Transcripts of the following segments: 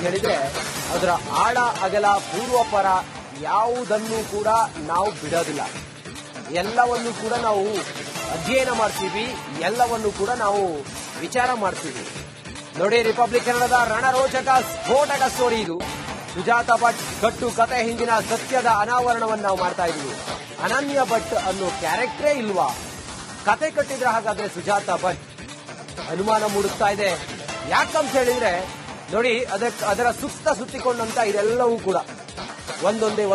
ಹೇಳಿದ್ರೆ ಅದರ ಆಳ ಅಗಲ ಪೂರ್ವಪರ ಯಾವುದನ್ನು ಕೂಡ ನಾವು ಬಿಡೋದಿಲ್ಲ. ಎಲ್ಲವನ್ನು ಕೂಡ ನಾವು ಅಧ್ಯಯನ ಮಾಡ್ತೀವಿ, ಎಲ್ಲವನ್ನು ಕೂಡ ನಾವು ವಿಚಾರ ಮಾಡ್ತೀವಿ. ನೋಡಿ, ರಿಪಬ್ಲಿಕ್ ಕನ್ನಡದ ರಣರೋಚಕ ಸ್ಫೋಟಕ ಸ್ಟೋರಿ ಇದು. ಸುಜಾತ ಭಟ್ ಕಟ್ಟು ಕತೆ ಹಿಂದಿನ ಸತ್ಯದ ಅನಾವರಣವನ್ನು ನಾವು ಮಾಡ್ತಾ ಇದ್ದೀವಿ. ಅನನ್ಯ ಭಟ್ ಅನ್ನೋ ಕ್ಯಾರೆಕ್ಟರೇ ಇಲ್ವಾ? ಕತೆ ಕಟ್ಟಿದ್ರೆ ಹಾಗಾದ್ರೆ ಸುಜಾತ ಭಟ್ ಅನುಮಾನ ಮೂಡಿಸ್ತಾ ಇದೆ. ಯಾಕಂತ ಹೇಳಿದ್ರೆ ನೋಡಿ, ಅದರ ಸುತ್ತಿಕೊಂಡಂತ ಇದೆಲ್ಲವೂ ಕೂಡ ಒಂದೊಂದೇ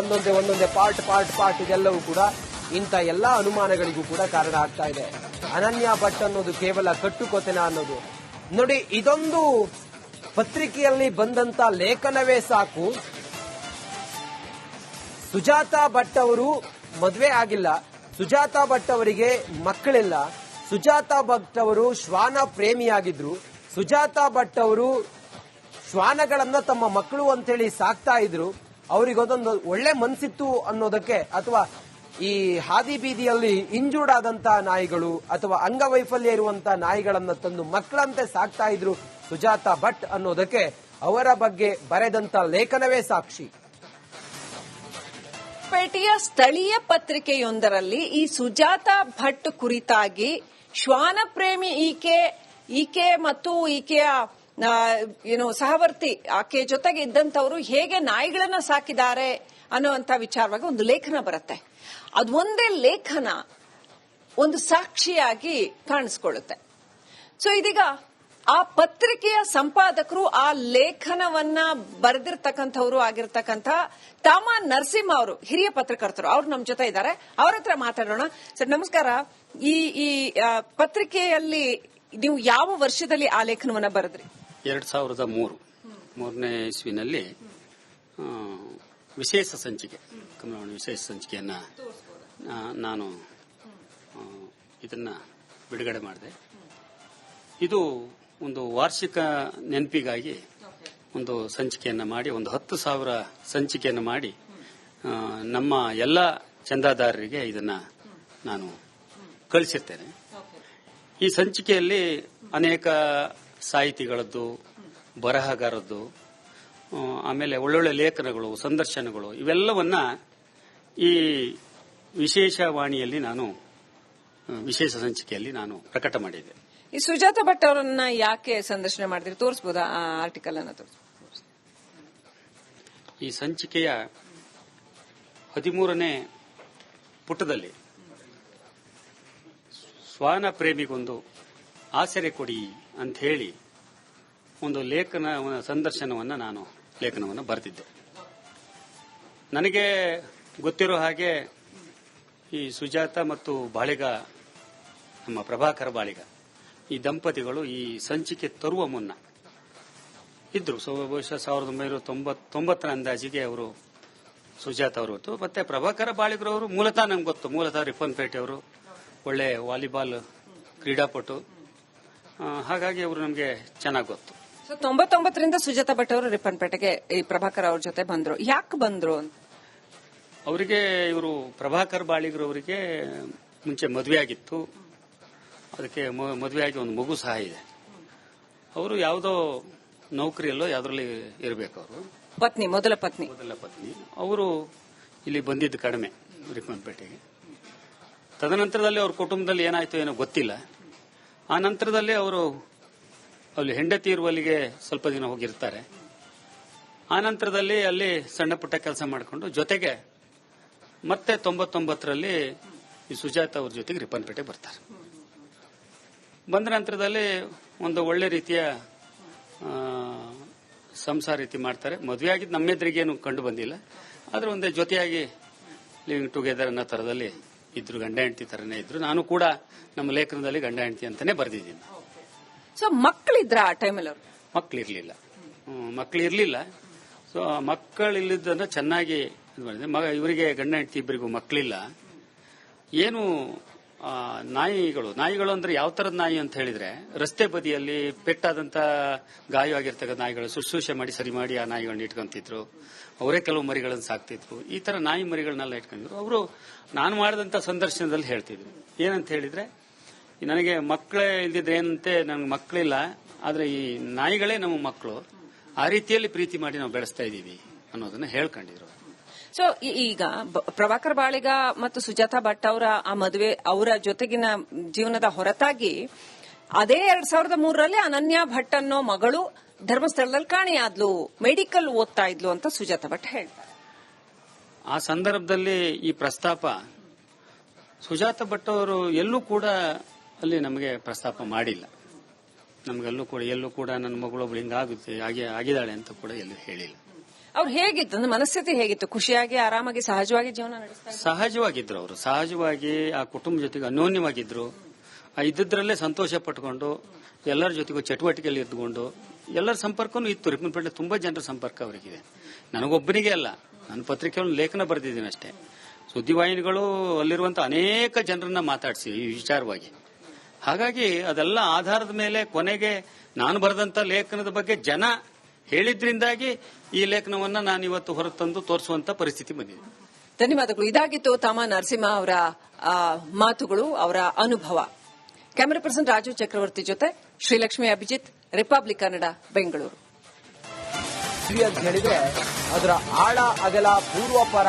ಪಾರ್ಟ್ ಇದೆಲ್ಲವೂ ಕೂಡ ಇಂಥ ಎಲ್ಲಾ ಅನುಮಾನಗಳಿಗೂ ಕೂಡ ಕಾರಣ ಆಗ್ತಾ ಇದೆ. ಅನನ್ಯ ಭಟ್ ಅನ್ನೋದು ಕೇವಲ ಕಟ್ಟುಕೊತೆನ ಅನ್ನೋದು ನೋಡಿ, ಇದೊಂದು ಪತ್ರಿಕೆಯಲ್ಲಿ ಬಂದಂತ ಲೇಖನವೇ ಸಾಕು. ಸುಜಾತ ಭಟ್ ಅವರು ಮದುವೆ ಆಗಿಲ್ಲ, ಸುಜಾತ ಭಟ್ ಅವರಿಗೆ ಮಕ್ಕಳಿಲ್ಲ, ಸುಜಾತ ಭಟ್ ಅವರು ಶ್ವಾನ ಪ್ರೇಮಿಯಾಗಿದ್ರು, ಸುಜಾತ ಭಟ್ ಅವರು ಶ್ವಾನಗಳನ್ನ ತಮ್ಮ ಮಕ್ಕಳು ಅಂತೇಳಿ ಸಾಕ್ತಾ ಇದ್ರು, ಅವರಿಗೊಂದೊಂದು ಒಳ್ಳೆ ಮನ್ಸಿತ್ತು ಅನ್ನೋದಕ್ಕೆ, ಅಥವಾ ಈ ಹಾದಿ ಬೀದಿಯಲ್ಲಿ ಇಂಜೂರ್ಡ್ ಆದಂತ ನಾಯಿಗಳು ಅಥವಾ ಅಂಗವೈಫಲ್ಯ ಇರುವಂತ ನಾಯಿಗಳನ್ನ ತಂದು ಮಕ್ಕಳಂತೆ ಸಾಕ್ತಾ ಇದ್ರು ಸುಜಾತ ಭಟ್ ಅನ್ನೋದಕ್ಕೆ ಅವರ ಬಗ್ಗೆ ಬರೆದಂತ ಲೇಖನವೇ ಸಾಕ್ಷಿ. ಪೇಟೆಯ ಸ್ಥಳೀಯ ಪತ್ರಿಕೆಯೊಂದರಲ್ಲಿ ಈ ಸುಜಾತ ಭಟ್ ಕುರಿತಾಗಿ ಶ್ವಾನ ಪ್ರೇಮಿ ಈಕೆ ಮತ್ತು ಈಕೆಯ ಸಹವರ್ತಿ ಆಕೆ ಜೊತೆಗೆ ಇದ್ದಂತವರು ಹೇಗೆ ನಾಯಿಗಳನ್ನ ಸಾಕಿದ್ದಾರೆ ಅನ್ನುವಂತ ವಿಚಾರವಾಗಿ ಒಂದು ಲೇಖನ ಬರುತ್ತೆ. ಅದು ಒಂದೇ ಲೇಖನ ಒಂದು ಸಾಕ್ಷಿಯಾಗಿ ಕಾಣಿಸ್ಕೊಳ್ಳುತ್ತೆ. ಸೊ ಇದೀಗ ಆ ಪತ್ರಿಕೆಯ ಸಂಪಾದಕರು ಆ ಲೇಖನವನ್ನ ಬರೆದಿರ್ತಕ್ಕಂಥವ್ರು ಆಗಿರ್ತಕ್ಕಂಥ ತಾಮ ನರಸಿಂಹ ಅವರು, ಹಿರಿಯ ಪತ್ರಕರ್ತರು, ಅವ್ರು ನಮ್ಮ ಜೊತೆ ಇದ್ದಾರೆ. ಅವ್ರ ಹತ್ರ ಮಾತಾಡೋಣ. ಸರ್ ನಮಸ್ಕಾರ. ಈ ಪತ್ರಿಕೆಯಲ್ಲಿ ನೀವು ಯಾವ ವರ್ಷದಲ್ಲಿ ಆ ಲೇಖನವನ್ನ ಬರೆದ್ರಿ? 2003ನೇ ಇಸ್ವಿನಲ್ಲಿ ವಿಶೇಷ ಸಂಚಿಕೆ, ಕಮಲವಾಣಿ ವಿಶೇಷ ಸಂಚಿಕೆಯನ್ನ ನಾನು ಇದನ್ನ ಬಿಡುಗಡೆ ಮಾಡಿದೆ. ಇದು ಒಂದು ವಾರ್ಷಿಕ ನೆನಪಿಗಾಗಿ ಒಂದು ಸಂಚಿಕೆಯನ್ನ ಮಾಡಿ, ಒಂದು 10,000 ಸಂಚಿಕೆಯನ್ನು ಮಾಡಿ ನಮ್ಮ ಎಲ್ಲ ಚಂದಾದಾರರಿಗೆ ಇದನ್ನ ನಾನು ಕಳಿಸಿರ್ತೇನೆ. ಈ ಸಂಚಿಕೆಯಲ್ಲಿ ಅನೇಕ ಸಾಹಿತಿಗಳದ್ದು, ಬರಹಗಾರದ್ದು, ಆಮೇಲೆ ಒಳ್ಳೊಳ್ಳೆ ಲೇಖನಗಳು, ಸಂದರ್ಶನಗಳು, ಇವೆಲ್ಲವನ್ನ ಈ ವಿಶೇಷ ವಾಣಿಯಲ್ಲಿ ನಾನು ವಿಶೇಷ ಸಂಚಿಕೆಯಲ್ಲಿ ನಾನು ಪ್ರಕಟ ಮಾಡಿದ್ದೆ. ಈ ಸುಜಾತ ಭಟ್ ಅವರನ್ನ ಯಾಕೆ ಸಂದರ್ಶನ ಮಾಡಿದ್ರಿ? ತೋರಿಸಬಹುದಾ ಆ ಆರ್ಟಿಕಲ್ ಅನ್ನ? ಈ ಸಂಚಿಕೆಯ 13ನೇ ಪುಟದಲ್ಲಿ ಶ್ವಾನ ಪ್ರೇಮಿಗೊಂದು ಆಸರೆ ಕೊಡಿ ಅಂತ ಹೇಳಿ ಒಂದು ಲೇಖನವನ್ನು ಬರೆದಿದ್ದೆ. ನನಗೆ ಗೊತ್ತಿರೋ ಹಾಗೆ ಈ ಸುಜಾತ ಮತ್ತು ಬಾಳಿಗ, ನಮ್ಮ ಪ್ರಭಾಕರ ಬಾಳಿಗ, ಈ ದಂಪತಿಗಳು ಈ ಸಂಚಿಕೆ ತರುವ ಮುನ್ನ ಇದ್ರು. ಬಹುಶಃ 1990 ಅಂದಾಜಿಗೆ ಅವರು ಸುಜಾತ ಅವರು ಗೊತ್ತು. ಮತ್ತೆ ಪ್ರಭಾಕರ ಬಾಳಿಗರವರು ಮೂಲತಃ ನಮ್ಗೆ ಗೊತ್ತು. ಮೂಲತಃ ರಿಪ್ಪನ್ಪೇಟೆಯವರು, ಒಳ್ಳೆ ವಾಲಿಬಾಲ್ ಕ್ರೀಡಾಪಟು. ಹಾಗಾಗಿ ಅವರು ನಮಗೆ ಚೆನ್ನಾಗಿ ಗೊತ್ತು. 99ರಿಂದ ಸುಜಾತ ಭಟ್ ಅವರು ರಿಪ್ಪನ್ಪೇಟೆಗೆ ಈ ಪ್ರಭಾಕರ್ ಅವ್ರ ಜೊತೆ ಬಂದ್ರು. ಯಾಕೆ ಬಂದ್ರು? ಅವರಿಗೆ ಇವರು ಪ್ರಭಾಕರ್ ಬಾಳಿಗರವರಿಗೆ ಮುಂಚೆ ಮದುವೆ ಆಗಿತ್ತು. ಅದಕ್ಕೆ ಮದುವೆಯಾಗಿ ಒಂದು ಮಗು ಸಹ ಇದೆ. ಅವರು ಯಾವುದೋ ನೌಕರಿಯಲ್ಲೋ ಯಾವ್ದ್ರಲ್ಲಿ ಇರಬೇಕು. ಅವರು ಮೊದಲ ಪತ್ನಿ ಅವರು ಇಲ್ಲಿ ಬಂದಿದ್ದು ಕಡಿಮೆ ರಿಪ್ಪನ್ಪೇಟೆಗೆ. ತದನಂತರದಲ್ಲಿ ಅವ್ರ ಕುಟುಂಬದಲ್ಲಿ ಏನಾಯ್ತು ಏನೋ ಗೊತ್ತಿಲ್ಲ. ಆ ನಂತರದಲ್ಲಿ ಅವರು ಅಲ್ಲಿ ಹೆಂಡತಿ ಇರುವಲ್ಲಿಗೆ ಸ್ವಲ್ಪ ದಿನ ಹೋಗಿರ್ತಾರೆ. ಆ ನಂತರದಲ್ಲಿ ಅಲ್ಲಿ ಸಣ್ಣ ಪುಟ್ಟ ಕೆಲಸ ಮಾಡಿಕೊಂಡು ಜೊತೆಗೆ ಮತ್ತೆ 99ರಲ್ಲಿ ಈ ಸುಜಾತ ಅವ್ರ ಜೊತೆಗೆ ರಿಪ್ಪನ್ಪೇಟೆ ಬರ್ತಾರೆ. ಬಂದ ನಂತರದಲ್ಲಿ ಒಂದು ಒಳ್ಳೆ ರೀತಿಯ ಸಂಸಾರ ರೀತಿ ಮಾಡ್ತಾರೆ. ಮದುವೆ ಆಗಿದ್ದು ನಮ್ಮೆದ್ರಿಗೇನು ಕಂಡು ಬಂದಿಲ್ಲ. ಆದ್ರೆ ಒಂದೇ ಜೊತೆಯಾಗಿ ಲಿವಿಂಗ್ ಟುಗೆದರ್ ಅನ್ನೋ ತರದಲ್ಲಿ ಇದ್ರು, ಗಂಡ ಹೆಂಡತಿ ತರನೇ ಇದ್ರು. ನಾನು ಕೂಡ ನಮ್ಮ ಲೇಖನದಲ್ಲಿ ಗಂಡ ಹೆಂಡತಿ ಅಂತಾನೆ ಬರೆದಿದ್ದೀನಿ. ಸೊ ಮಕ್ಕಳಿದ್ರ ಆ ಟೈಮಲ್ಲಿ? ಅವರು ಮಕ್ಕಳಿರ್ಲಿಲ್ಲ. ಸೊ ಮಕ್ಕಳಿಲ್ಲದನ್ನ ಚೆನ್ನಾಗಿ ಇವರಿಗೆ ಗಂಡ ಹೆಂಡತಿ ಇಬ್ಬರಿಗೂ ಮಕ್ಕಳಿಲ್ಲ. ಏನು ನಾಯಿಗಳು ಅಂದ್ರೆ ಯಾವ ತರದ ನಾಯಿ ಅಂತ ಹೇಳಿದ್ರೆ, ರಸ್ತೆ ಬದಿಯಲ್ಲಿ ಪೆಟ್ಟಾದಂತ ಗಾಯವಾಗಿರ್ತಕ್ಕಂಥ ನಾಯಿಗಳು ಶುಶ್ರೂಷೆ ಮಾಡಿ ಸರಿ ಮಾಡಿ ಆ ನಾಯಿಗಳನ್ನ ಇಟ್ಕೊಂತಿದ್ರು. ಅವರೇ ಕೆಲವು ಮರಿಗಳನ್ನು ಸಾಕ್ತಿದ್ರು. ಈ ತರ ನಾಯಿ ಮರಿಗಳನ್ನೆಲ್ಲ ಇಟ್ಕೊಂಡಿದ್ರು. ಅವರು ನಾನು ಮಾಡಿದಂತ ಸಂದರ್ಶನದಲ್ಲಿ ಹೇಳ್ತಿದ್ರು. ಏನಂತ ಹೇಳಿದ್ರೆ, ನನಗೆ ಮಕ್ಕಳೇ ಇಲ್ದಿದ್ರೆ ಏನಂತೆ, ನನಗೆ ಮಕ್ಕಳಿಲ್ಲ, ಆದ್ರೆ ಈ ನಾಯಿಗಳೇ ನಮ್ಮ ಮಕ್ಕಳು. ಆ ರೀತಿಯಲ್ಲಿ ಪ್ರೀತಿ ಮಾಡಿ ನಾವು ಬೆಳೆಸ್ತಾ ಇದ್ದೀವಿ ಅನ್ನೋದನ್ನ ಹೇಳ್ಕೊಂಡಿದ್ರು. ಸೊ ಈಗ ಪ್ರಭಾಕರ್ ಬಾಳಿಗ ಮತ್ತು ಸುಜಾತಾ ಭಟ್ ಅವರ ಆ ಮದುವೆ ಅವರ ಜೊತೆಗಿನ ಜೀವನದ ಹೊರತಾಗಿ ಅದೇ 2003ರಲ್ಲಿ ಅನನ್ಯ ಭಟ್ ಅನ್ನೋ ಮಗಳು ಧರ್ಮಸ್ಥಳದಲ್ಲಿ ಕಾಣೆಯಾದ್ಲು, ಮೆಡಿಕಲ್ ಓದ್ತಾ ಇದ್ಲು ಅಂತ ಸುಜಾತಾ ಭಟ್ ಹೇಳ್ತಾರೆ. ಆ ಸಂದರ್ಭದಲ್ಲಿ ಈ ಪ್ರಸ್ತಾಪ ಸುಜಾತಾ ಭಟ್ ಅವರು ಎಲ್ಲೂ ಕೂಡ ಅಲ್ಲಿ ನಮಗೆ ಪ್ರಸ್ತಾಪ ಮಾಡಿಲ್ಲ. ನಮಗೆಲ್ಲೂ ಕೂಡ ನನ್ನ ಮಗಳೊಬ್ಳು ಹಿಂಗಾಗುತ್ತೆ ಆಗಿದ್ದಾಳೆ ಅಂತ ಕೂಡ ಎಲ್ಲೂ ಹೇಳಿಲ್ಲ. ಅವ್ರು ಹೇಗಿತ್ತು ಅಂದ್ರೆ ಮನಸ್ಥಿತಿ ಹೇಗಿತ್ತು? ಖುಷಿಯಾಗಿ ಆರಾಮಾಗಿ ಸಹಜವಾಗಿ ಜೀವನ ನಡೆಸ್ತಾ ಸಹಜವಾಗಿದ್ರು ಅವರು. ಸಹಜವಾಗಿ ಆ ಕುಟುಂಬ ಜೊತೆಗೆ ಅನ್ಯೋನ್ಯವಾಗಿದ್ರು. ಇದ್ದದ್ರಲ್ಲೇ ಸಂತೋಷ ಪಟ್ಕೊಂಡು ಎಲ್ಲರ ಜೊತೆಗೂ ಚಟುವಟಿಕೆಯಲ್ಲಿ ಇದ್ದುಕೊಂಡು ಎಲ್ಲರ ಸಂಪರ್ಕನೂ ಇತ್ತು. ರಿಪ್ಪನ್ಪೇಟೆ ತುಂಬಾ ಜನರ ಸಂಪರ್ಕ ಅವರಿಗಿದೆ. ನನಗೊಬ್ಬನಿಗೆ ಅಲ್ಲ, ನನ್ನ ಪತ್ರಿಕೆಯಲ್ಲಿ ಲೇಖನ ಬರೆದಿದ್ದೀನಿ ಅಷ್ಟೇ. ಸುದ್ದಿವಾಹಿನಿಗಳು ಅಲ್ಲಿರುವಂತಹ ಅನೇಕ ಜನರನ್ನ ಮಾತಾಡಿಸಿ ಈ ವಿಚಾರವಾಗಿ. ಹಾಗಾಗಿ ಅದೆಲ್ಲ ಆಧಾರದ ಮೇಲೆ ಕೊನೆಗೆ ನಾನು ಬರೆದಂತ ಲೇಖನದ ಬಗ್ಗೆ ಜನ ಹೇಳಿದ್ರಿಂದಾಗಿ ಈ ಲೇಖನವನ್ನ ನಾನು ಇವತ್ತು ಹೊರತಂದು ತೋರಿಸುವಂತ ಪರಿಸ್ಥಿತಿ ಬಂದಿದೆ. ಧನ್ಯವಾದಗಳು. ಇದಾಗಿತ್ತು ತಮ್ಮ ನರಸಿಂಹ ಅವರ ಮಾತುಗಳು, ಅವರ ಅನುಭವ. ಕ್ಯಾಮರಾ ಪರ್ಸನ್ ರಾಜು ಚಕ್ರವರ್ತಿ ಜೊತೆ ಶ್ರೀಲಕ್ಷ್ಮಿ ಅಭಿಜಿತ್, ರಿಪಬ್ಲಿಕ್ ಕನ್ನಡ, ಬೆಂಗಳೂರು. ಅಂತ ಹೇಳಿದ್ರೆ ಅದರ ಆಳ ಅಗಲ ಪೂರ್ವಪರ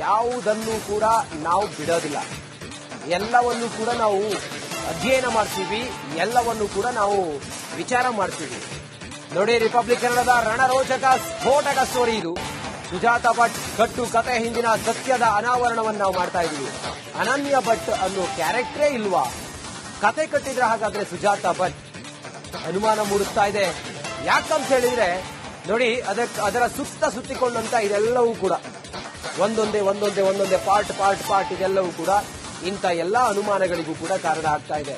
ಯಾವುದನ್ನು ಕೂಡ ನಾವು ಬಿಡೋದಿಲ್ಲ. ಎಲ್ಲವನ್ನು ಕೂಡ ನಾವು ಅಧ್ಯಯನ ಮಾಡ್ತೀವಿ, ಎಲ್ಲವನ್ನು ಕೂಡ ನಾವು ವಿಚಾರ ಮಾಡ್ತೀವಿ. ನೋಡಿ, ರಿಪಬ್ಲಿಕ್ ಕನ್ನಡದ ರಣರೋಚಕ ಸ್ಫೋಟಕ ಸ್ಟೋರಿ ಇದು. ಸುಜಾತಾ ಭಟ್ ಕಟ್ಟು ಕತೆ ಹಿಂದಿನ ಸತ್ಯದ ಅನಾವರಣವನ್ನು ನಾವು ಮಾಡ್ತಾ ಇದೀವಿ. ಅನನ್ಯ ಭಟ್ ಅನ್ನೋ ಕ್ಯಾರೆಕ್ಟರೇ ಇಲ್ವಾ? ಕತೆ ಕಟ್ಟಿದ್ರೆ ಹಾಗಾದ್ರೆ ಸುಜಾತಾ ಭಟ್ ಅನುಮಾನ ಮೂಡಿಸ್ತಾ ಇದೆ. ಯಾಕಂತ ಹೇಳಿದ್ರೆ ನೋಡಿ, ಅದರ ಸುತ್ತಿಕೊಂಡಂತ ಇದೆಲ್ಲವೂ ಕೂಡ ಒಂದೊಂದೇ ಪಾರ್ಟ್ ಇದೆಲ್ಲವೂ ಕೂಡ ಇಂಥ ಎಲ್ಲಾ ಅನುಮಾನಗಳಿಗೂ ಕೂಡ ಕಾರಣ ಆಗ್ತಾ ಇದೆ.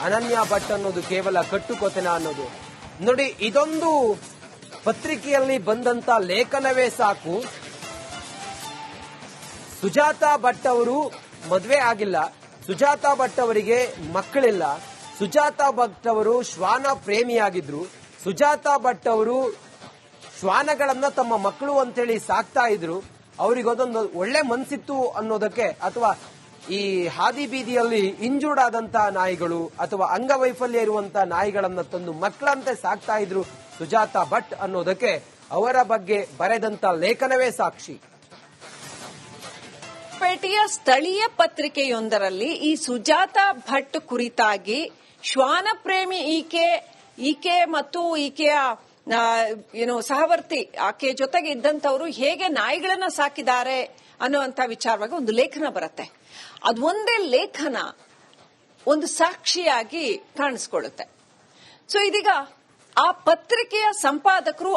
ಅನನ್ಯ ಭಟ್ ಅನ್ನೋದು ಕೇವಲ ಕಟ್ಟುಕೊತೆನ ಅನ್ನೋದು ನೋಡಿ, ಇದೊಂದು ಪತ್ರಿಕೆಯಲ್ಲಿ ಬಂದಂತ ಲೇಖನವೇ ಸಾಕು. ಸುಜಾತಾ ಭಟ್ ಅವರು ಮದುವೆ ಆಗಿಲ್ಲ, ಸುಜಾತಾ ಭಟ್ ಅವರಿಗೆ ಮಕ್ಕಳಿಲ್ಲ, ಸುಜಾತಾ ಭಟ್ ಅವರು ಶ್ವಾನ ಪ್ರೇಮಿಯಾಗಿದ್ರು, ಸುಜಾತಾ ಭಟ್ ಅವರು ಶ್ವಾನಗಳನ್ನ ತಮ್ಮ ಮಕ್ಕಳು ಅಂತೇಳಿ ಸಾಕ್ತಾ ಇದ್ರು. ಅವರಿಗೊಂದೊಂದು ಒಳ್ಳೆ ಮನ್ಸಿತ್ತು ಅನ್ನೋದಕ್ಕೆ, ಅಥವಾ ಈ ಹಾದಿ ಬೀದಿಯಲ್ಲಿ ಇಂಜೂರ್ಡ್ ಆದಂತಹ ನಾಯಿಗಳು ಅಥವಾ ಅಂಗವೈಫಲ್ಯ ಇರುವಂತಹ ನಾಯಿಗಳನ್ನ ತಂದು ಮಕ್ಕಳಂತೆ ಸಾಕ್ತಾ ಇದ್ರು ಸುಜಾತಾ ಭಟ್ ಅನ್ನೋದಕ್ಕೆ ಅವರ ಬಗ್ಗೆ ಬರೆದಂತ ಲೇಖನವೇ ಸಾಕ್ಷಿ. ಪೇಟೆಯ ಸ್ಥಳೀಯ ಪತ್ರಿಕೆಯೊಂದರಲ್ಲಿ ಈ ಸುಜಾತಾ ಭಟ್ ಕುರಿತಾಗಿ ಶ್ವಾನ ಪ್ರೇಮಿ ಈಕೆ ಮತ್ತು ಈಕೆಯ ಸಹವರ್ತಿ ಆಕೆ ಜೊತೆಗೆ ಇದ್ದಂತವರು ಹೇಗೆ ನಾಯಿಗಳನ್ನ ಸಾಕಿದ್ದಾರೆ ಅನ್ನುವಂತ ವಿಚಾರವಾಗಿ ಒಂದು ಲೇಖನ ಬರುತ್ತೆ. ಅದೊಂದೇ ಲೇಖನ ಒಂದು ಸಾಕ್ಷಿಯಾಗಿ ಕಾಣಿಸ್ಕೊಳ್ಳುತ್ತೆ. ಸೊ ಇದೀಗ ಆ ಪತ್ರಿಕೆಯ ಸಂಪಾದಕರು